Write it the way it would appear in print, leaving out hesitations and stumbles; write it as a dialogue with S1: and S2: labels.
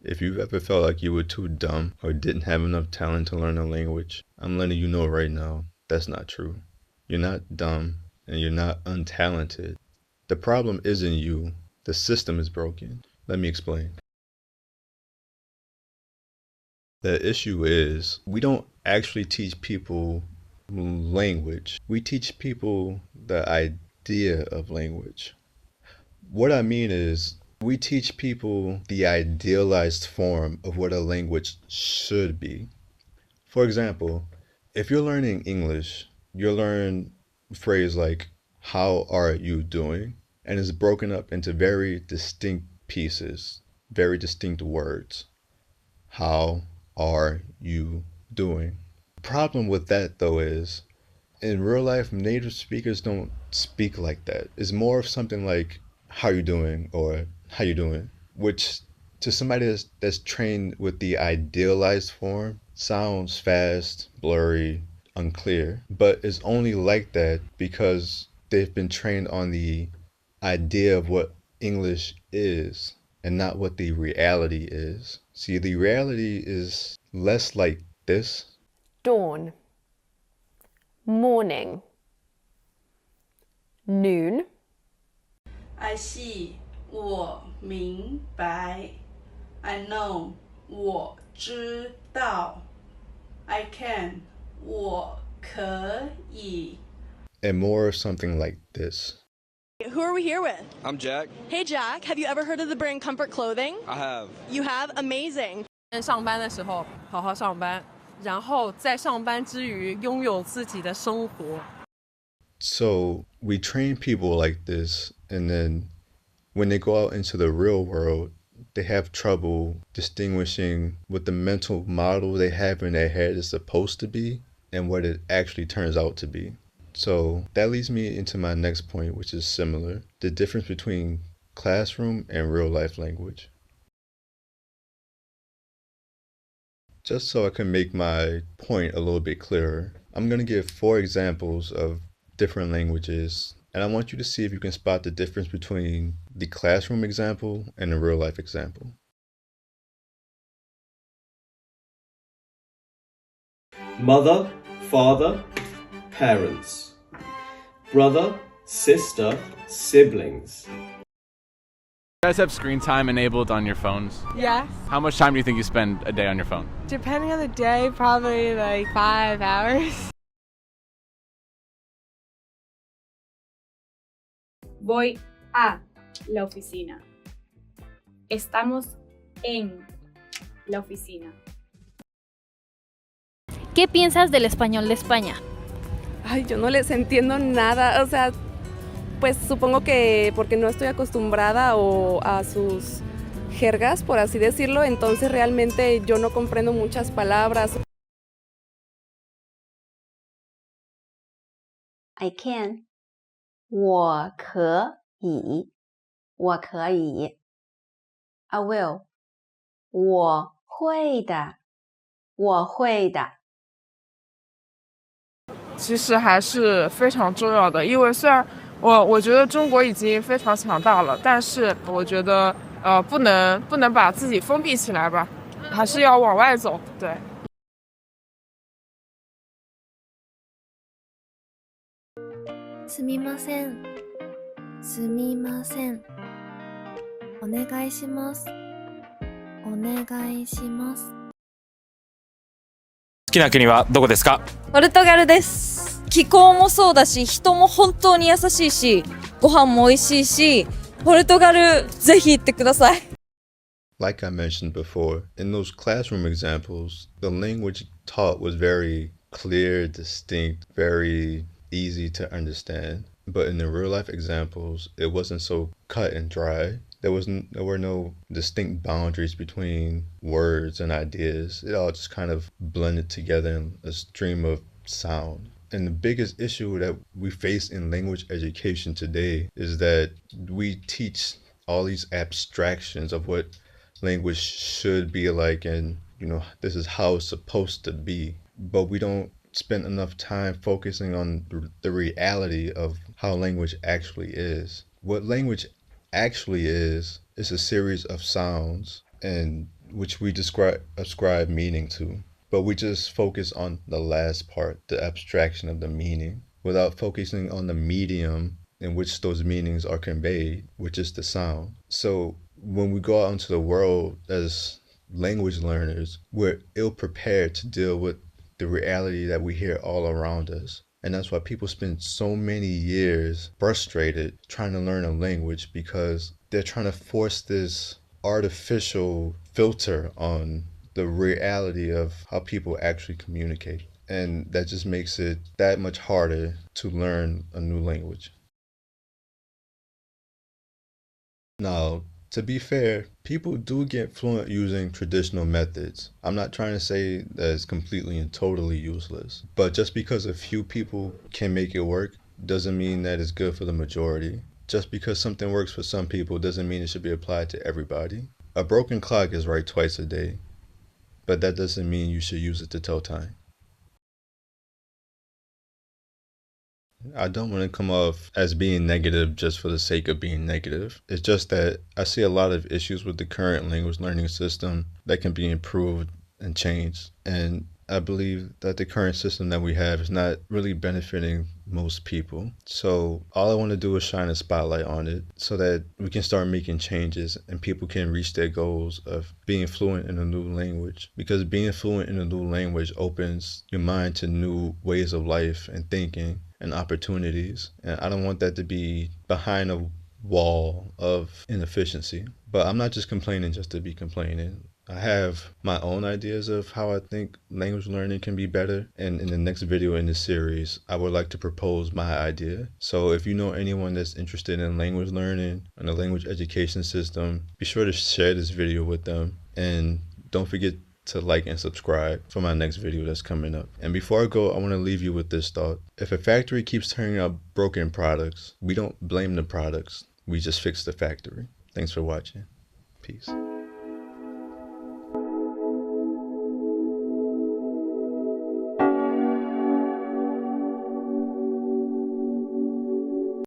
S1: If you've ever felt like you were too dumb or didn't have enough talent to learn a language, I'm letting you know right now that's not true. You're not dumb and you're not untalented. The problem isn't you. The system is broken. Let me explain. The issue is we don't actually teach people language. We teach people the idea of language. What I mean is we teach people the idealized form of what a language should be. For example, if you're learning English, you'll learn a phrase like, how are you doing? And it's broken up into very distinct pieces, very distinct words. How are you doing? Problem with that though is in real life, native speakers don't speak like that. It's more of something like, how you doing? Or how you doing? Which to somebody that's trained with the idealized form sounds fast, blurry, unclear. But it's only like that because they've been trained on the idea of what English is and not what the reality is. See, the reality is less like this.
S2: Dawn, morning, noon,
S3: I see, 我明白. I know, 我知道. I can, 我可以.
S1: And more of something like this.
S4: Who are we here with?
S5: I'm Jack.
S4: Hey Jack, have you ever heard of the brand Comfort Clothing?
S5: I have.
S4: You have? Amazing.
S6: 上班的时候好好上班，然后在上班之余拥有自己的生活。
S1: So we train people like this, and then when they go out into the real world, they have trouble distinguishing what the mental model they have in their head is supposed to be and what it actually turns out to be. So that leads me into my next point, which is similar, the difference between classroom and real life language. Just so I can make my point a little bit clearer, I'm going to give 4 examples of different languages, and I want you to see if you can spot the difference between the classroom example and the real life example.
S7: Mother, father, parents. Brother, sister, siblings.
S5: You guys have screen time enabled on your phones?
S6: Yes.
S5: How much time do you think you spend a day on your phone?
S6: Depending on the day, probably like 5 hours.
S8: Voy a la oficina. Estamos en la oficina.
S9: ¿Qué piensas del español de España?
S10: Ay, yo no les entiendo nada, o sea, pues supongo que porque no estoy acostumbrada a sus jergas, por así decirlo, entonces realmente yo no comprendo muchas palabras.
S11: I can. 我可以. 我可以. I will. 我会的. 我会的.
S6: 其实还是非常重要的，因为虽然我觉得中国已经非常强大了，但是我觉得不能把自己封闭起来吧，还是要往外走。对。
S9: すみません。すみません。お願いします。お願いします。
S12: 好きな国はどこですか？
S13: ポルトガルです。気候もそうだし、人も本当に優しいし、ご飯も美味しいし、ポルトガルぜひ行ってください。
S1: Like I mentioned before, in those classroom examples, the language taught was very clear, distinct, very easy to understand. But in the real life examples, it wasn't so cut and dry. There were no distinct boundaries between words and ideas. It all just kind of blended together in a stream of sound. And the biggest issue that we face in language education today is that we teach all these abstractions of what language should be like, and this is how it's supposed to be. But we don't spend enough time focusing on the reality of how language actually is. What language actually is a series of sounds, and which we ascribe meaning to, but we just focus on the last part, the abstraction of the meaning, without focusing on the medium in which those meanings are conveyed, which is the sound. So when we go out into the world as language learners, we're ill-prepared to deal with the reality that we hear all around us. And that's why people spend so many years frustrated trying to learn a language, because they're trying to force this artificial filter on the reality of how people actually communicate. And that just makes it that much harder to learn a new language. Now, to be fair, people do get fluent using traditional methods. I'm not trying to say that it's completely and totally useless, but just because a few people can make it work doesn't mean that it's good for the majority. Just because something works for some people doesn't mean it should be applied to everybody. A broken clock is right twice a day, but that doesn't mean you should use it to tell time. I don't want to come off as being negative just for the sake of being negative. It's just that I see a lot of issues with the current language learning system that can be improved and changed. And I believe that the current system that we have is not really benefiting most people. So all I want to do is shine a spotlight on it so that we can start making changes and people can reach their goals of being fluent in a new language. Because being fluent in a new language opens your mind to new ways of life and thinking and opportunities. And I don't want that to be behind a wall of inefficiency. But I'm not just complaining just to be complaining. I have my own ideas of how I think language learning can be better. And in the next video in this series, I would like to propose my idea. So if you know anyone that's interested in language learning and the language education system, be sure to share this video with them. And don't forget to like and subscribe for my next video that's coming up. And before I go, I want to leave you with this thought. If a factory keeps turning out broken products, we don't blame the products. We just fix the factory. Thanks for watching. Peace.